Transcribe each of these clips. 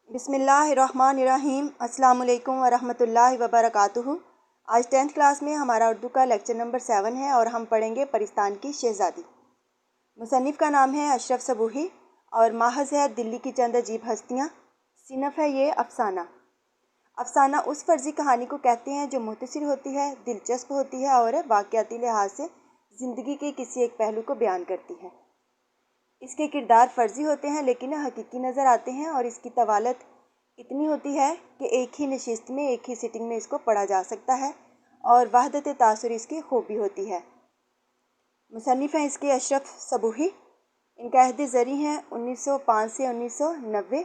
بسم اللہ الرحمن الرحیم۔ السلام علیکم ورحمۃ اللہ وبرکاتہ۔ آج 10th کلاس میں ہمارا اردو کا لیکچر نمبر 7 ہے اور ہم پڑھیں گے پرستان کی شہزادی۔ مصنف کا نام ہے اشرف صبوحی اور ماخذ ہے دلی کی چند عجیب ہستیاں۔ صنف ہے یہ افسانہ۔ افسانہ اس فرضی کہانی کو کہتے ہیں جو مختصر ہوتی ہے، دلچسپ ہوتی ہے اور واقعاتی لحاظ سے زندگی کے کسی ایک پہلو کو بیان کرتی ہے۔ اس کے کردار فرضی ہوتے ہیں لیکن حقیقی نظر آتے ہیں اور اس کی طوالت اتنی ہوتی ہے کہ ایک ہی نشست میں، ایک ہی سٹنگ میں اس کو پڑھا جا سکتا ہے اور وحدت تاثر اس کی خوبی ہوتی ہے۔ مصنف ہیں اس کے اشرف صبوحی۔ ان کا عہد زری ہیں 1905 سے 1990۔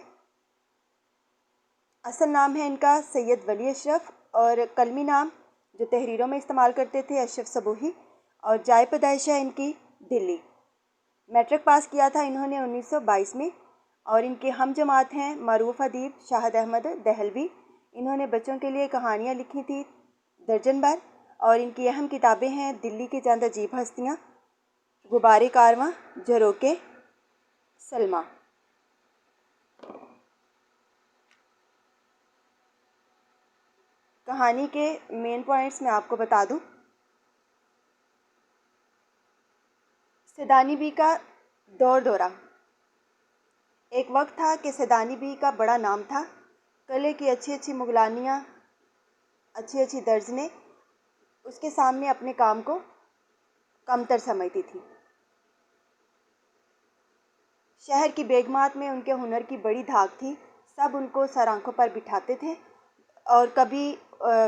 اصل نام ہے ان کا سید ولی اشرف اور قلمی نام جو تحریروں میں استعمال کرتے تھے اشرف صبوحی، اور جائے پیدائش ہے ان کی دلی۔ میٹرک پاس کیا تھا انہوں نے 1922 میں، اور ان کے ہم جماعت ہیں معروف ادیب شاہد احمد دہلوی۔ انہوں نے بچوں کے لیے کہانیاں لکھی تھیں درجن بھر، اور ان کی اہم کتابیں ہیں دلی کی چند عجیب ہستیاں، غبار کارواں، جھروکے، سلمیٰ۔ کہانی کے مین پوائنٹس میں آپ کو بتا دوں۔ سیدانی بی کا دور دورہ۔ ایک وقت تھا کہ سیدانی بی کا بڑا نام تھا۔ قلعے کی اچھی اچھی مغلانیاں، اچھی اچھی درزنیں اس کے سامنے اپنے کام کو کمتر سمجھتی تھی۔ شہر کی بیگمات میں ان کے ہنر کی بڑی دھاک تھی، سب ان کو سر آنکھوں پر بٹھاتے تھے، اور کبھی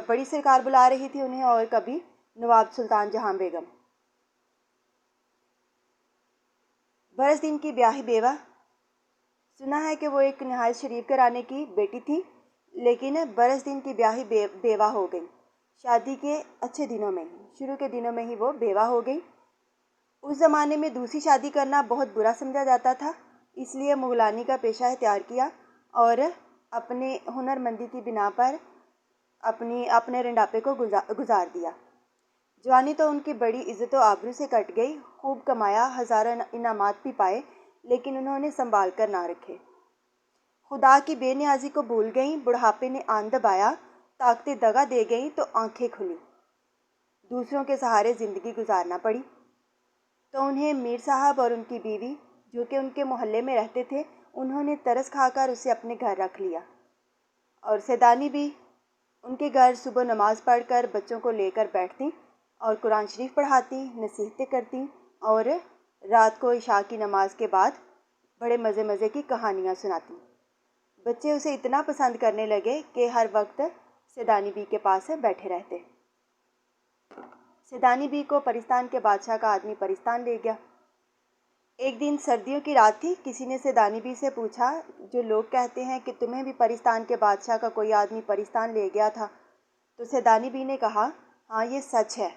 بڑی سرکار بلا رہی تھی انہیں اور کبھی نواب سلطان جہاں بیگم۔ برس دین کی بیاہی بیوہ۔ سنا ہے کہ وہ ایک نہایت شریف گھرانے کی بیٹی تھی، لیکن برس دین کی بیاہی بیوہ ہو گئی۔ شادی کے اچھے دنوں میں ہی، شروع کے دنوں میں ہی وہ بیوہ ہو گئی۔ اس زمانے میں دوسری شادی کرنا بہت برا سمجھا جاتا تھا، اس لیے مغلانی کا پیشہ اختیار کیا اور اپنے ہنر مندی کی بنا پر اپنے رنڈاپے کو گزار دیا۔ جوانی تو ان کی بڑی عزت و آبرو سے کٹ گئی، خوب کمایا، ہزاروں انعامات بھی پائے، لیکن انہوں نے سنبھال کر نہ رکھے۔ خدا کی بے نیازی کو بھول گئیں، بڑھاپے نے آن دبایا، طاقتیں دغا دے گئیں تو آنکھیں کھلیں، دوسروں کے سہارے زندگی گزارنا پڑی۔ تو انہیں میر صاحب اور ان کی بیوی جو کہ ان کے محلے میں رہتے تھے، انہوں نے ترس کھا کر اسے اپنے گھر رکھ لیا، اور سیدانی بھی ان کے گھر صبح نماز پڑھ کر بچوں کو لے کر بیٹھتی اور قرآن شریف پڑھاتی، نصیحتیں کرتی، اور رات کو عشاء کی نماز کے بعد بڑے مزے مزے کی کہانیاں سناتی۔ بچے اسے اتنا پسند کرنے لگے کہ ہر وقت سیدانی بی کے پاس بیٹھے رہتے۔ سیدانی بی کو پرستان کے بادشاہ کا آدمی پرستان لے گیا۔ ایک دن سردیوں کی رات تھی، کسی نے سیدانی بی سے پوچھا، جو لوگ کہتے ہیں کہ تمہیں بھی پرستان کے بادشاہ کا کوئی آدمی پرستان لے گیا تھا؟ تو سیدانی بی نے کہا، ہاں یہ سچ ہے۔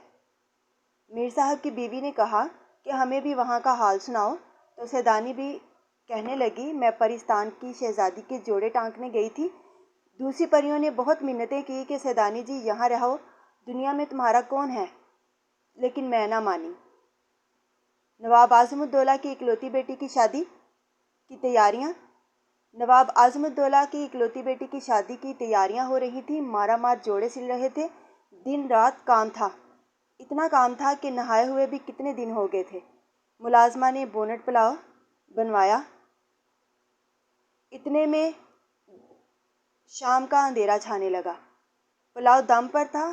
میر صاحب کی بیوی نے کہا کہ ہمیں بھی وہاں کا حال سناؤ۔ تو سیدانی بی کہنے لگی، میں پرستان کی شہزادی کے جوڑے ٹانکنے گئی تھی، دوسری پریوں نے بہت منتیں کی کہ سیدانی جی یہاں رہو، دنیا میں تمہارا کون ہے، لیکن میں نہ مانی۔ نواب اعظم الدولہ کی اکلوتی بیٹی کی شادی کی تیاریاں۔ نواب اعظم الدولہ کی اکلوتی بیٹی کی شادی کی تیاریاں ہو رہی تھیں، مارا مار جوڑے سل رہے تھے، دن رات کام تھا، اتنا کام تھا کہ نہائے ہوئے بھی کتنے دن ہو گئے تھے۔ ملازمہ نے بونٹ پلاؤ بنوایا، اتنے میں شام کا اندھیرا چھانے لگا۔ پلاؤ دم پر تھا،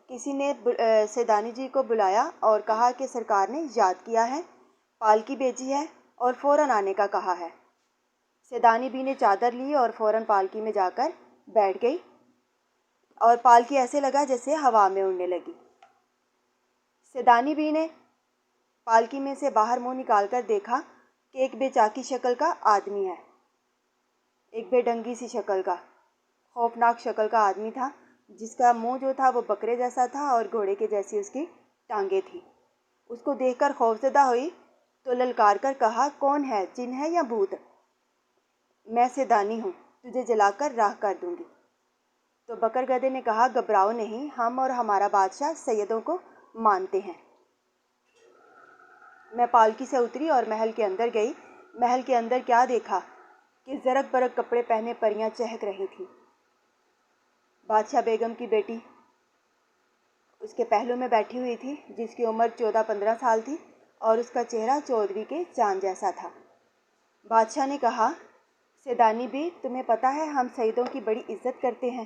کسی نے سیدانی جی کو بلایا اور کہا کہ سرکار نے یاد کیا ہے، پالکی بھیجی ہے اور فوراً آنے کا کہا ہے۔ سیدانی بی نے چادر لی اور فوراً پالکی میں جا کر بیٹھ گئی، اور پالکی ایسے لگا جیسے ہوا میں اڑنے لگی۔ سیدانی بی نے پالکی میں سے باہر منہ نکال کر دیکھا کہ ایک بے چاکی شکل کا آدمی ہے، ایک بے ڈنگی سی شکل کا، خوفناک شکل کا آدمی تھا، جس کا منہ جو تھا وہ بکرے جیسا تھا اور گھوڑے کے جیسی اس کی ٹانگیں تھیں۔ اس کو دیکھ کر خوفزدہ ہوئی تو للکار کر کہا، کون ہے، جن ہے یا بھوت؟ میں سیدانی ہوں، تجھے جلا کر راہ کر دوں گی۔ تو بکر گدھے نے کہا، گھبراؤ نہیں، ہم اور ہمارا بادشاہ سیدوں کو مانتے ہیں۔ میں پالکی سے اتری اور محل کے اندر گئی۔ محل کے اندر کیا دیکھا؟ کہ زرق برق کپڑے پہنے پریاں چہک رہی تھیں۔ بادشاہ بیگم کی بیٹی اس کے پہلو میں بیٹھی ہوئی تھی، جس کی عمر 14-15 سال تھی اور اس کا چہرہ چودھویں کے چاند جیسا تھا۔ بادشاہ نے کہا، سیدانی بھی، تمہیں پتہ ہے ہم سیدوں کی بڑی عزت کرتے ہیں۔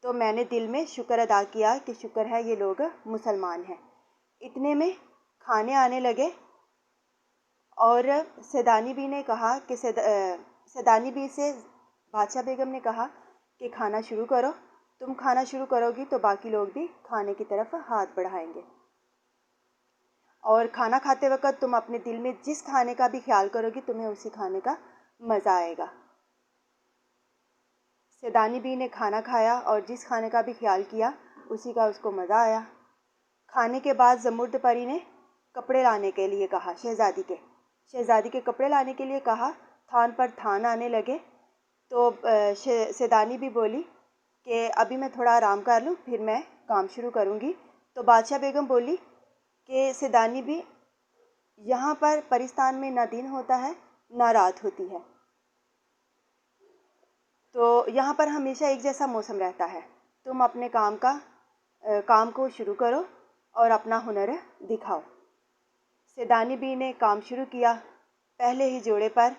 تو میں نے دل میں شکر ادا کیا کہ شکر ہے یہ لوگ مسلمان ہیں۔ اتنے میں کھانے آنے لگے اور سیدانی بی نے کہا کہ سیدانی بی سے بادشاہ بیگم نے کہا کہ کھانا شروع کرو، تم کھانا شروع کرو گی تو باقی لوگ بھی کھانے کی طرف ہاتھ بڑھائیں گے، اور کھانا کھاتے وقت تم اپنے دل میں جس کھانے کا بھی خیال کرو گی تمہیں اسی کھانے کا مزہ آئے گا۔ سیدانی بی نے کھانا کھایا اور جس کھانے کا بھی خیال کیا اسی کا اس کو مزہ آیا۔ کھانے کے بعد زمرد پری نے کپڑے لانے کے لیے کہا، شہزادی کے کپڑے لانے کے لیے کہا۔ تھان پر تھان آنے لگے تو سیدانی بھی بولی کہ ابھی میں تھوڑا آرام کر لوں پھر میں کام شروع کروں گی۔ تو بادشاہ بیگم بولی کہ سیدانی بھی، یہاں پر پرستان میں نہ دن ہوتا ہے نہ رات ہوتی ہے، تو یہاں پر ہمیشہ ایک جیسا موسم رہتا ہے، تم اپنے کام کو شروع کرو اور اپنا ہنر دکھاؤ۔ سیدانی بی نے کام شروع کیا۔ پہلے ہی جوڑے پر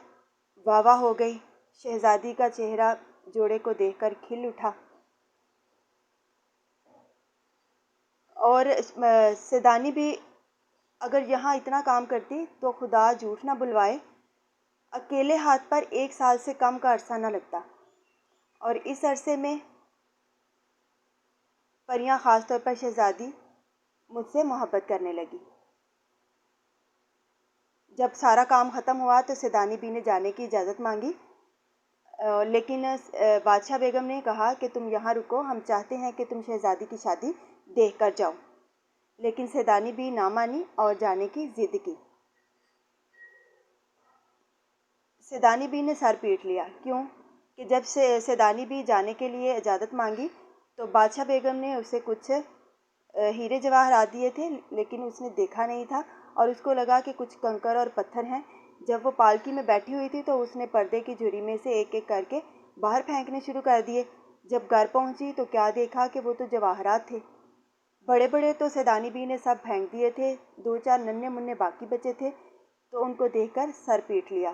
واہ واہ ہو گئی۔ شہزادی کا چہرہ جوڑے کو دیکھ کر کھل اٹھا اور سیدانی بھی اگر یہاں اتنا کام کرتی تو خدا جھوٹ نہ بلوائے، اکیلے ہاتھ پر 1 سال سے کم کا عرصہ نہ لگتا، اور اس عرصے میں پریاں خاص طور پر شہزادی مجھ سے محبت کرنے لگی۔ جب سارا کام ختم ہوا تو سیدانی بی نے جانے کی اجازت مانگی، لیکن بادشاہ بیگم نے کہا کہ تم یہاں رکو، ہم چاہتے ہیں کہ تم شہزادی کی شادی دیکھ کر جاؤ، لیکن سیدانی بی نہ مانی اور جانے کی ضد کی۔ سیدانی بی نے سر پیٹ لیا، کیوں کہ جب سیدانی بی جانے کے لیے اجازت مانگی تو بادشاہ بیگم نے اسے کچھ ہیرے جواہرات دیے تھے، لیکن اس نے دیکھا نہیں تھا اور اس کو لگا کہ کچھ کنکر اور پتھر ہیں۔ جب وہ پالکی میں بیٹھی ہوئی تھی تو اس نے پردے کی جھری میں سے ایک ایک کر کے باہر پھینکنے شروع کر دیے۔ جب گھر پہنچی تو کیا دیکھا کہ وہ تو جواہرات تھے، بڑے بڑے تو سیدانی بی نے سب پھینک دیے تھے، 2-4 ننھے منھے باقی بچے تھے، تو ان کو دیکھ کر سر پیٹ لیا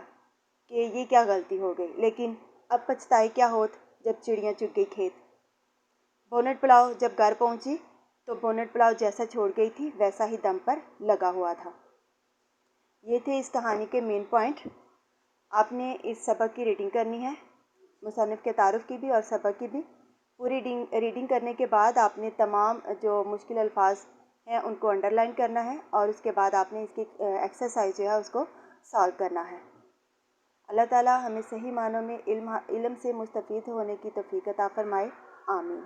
کہ یہ کیا غلطی ہو گئی، لیکن اب پچھتائی کیا ہوت جب چڑیاں چگ گئی کھیت۔ بونٹ پلاؤ جب گھر پہنچی تو بونٹ پلاؤ جیسا چھوڑ گئی تھی ویسا ہی دم پر لگا ہوا تھا۔ یہ تھے اس کہانی کے مین پوائنٹ۔ آپ نے اس سبق کی ریڈنگ کرنی ہے، مصنف کے تعارف کی بھی اور سبق کی بھی۔ پوری ریڈنگ کرنے کے بعد آپ نے تمام جو مشکل الفاظ ہیں ان کو انڈر لائن کرنا ہے، اور اس کے بعد آپ نے اس کی ایکسرسائز جو ہے اس کو سالو کرنا ہے۔ اللہ تعالیٰ ہمیں صحیح معنوں میں علم سے مستفید ہونے کی توفیق عطا فرمائے، آمین۔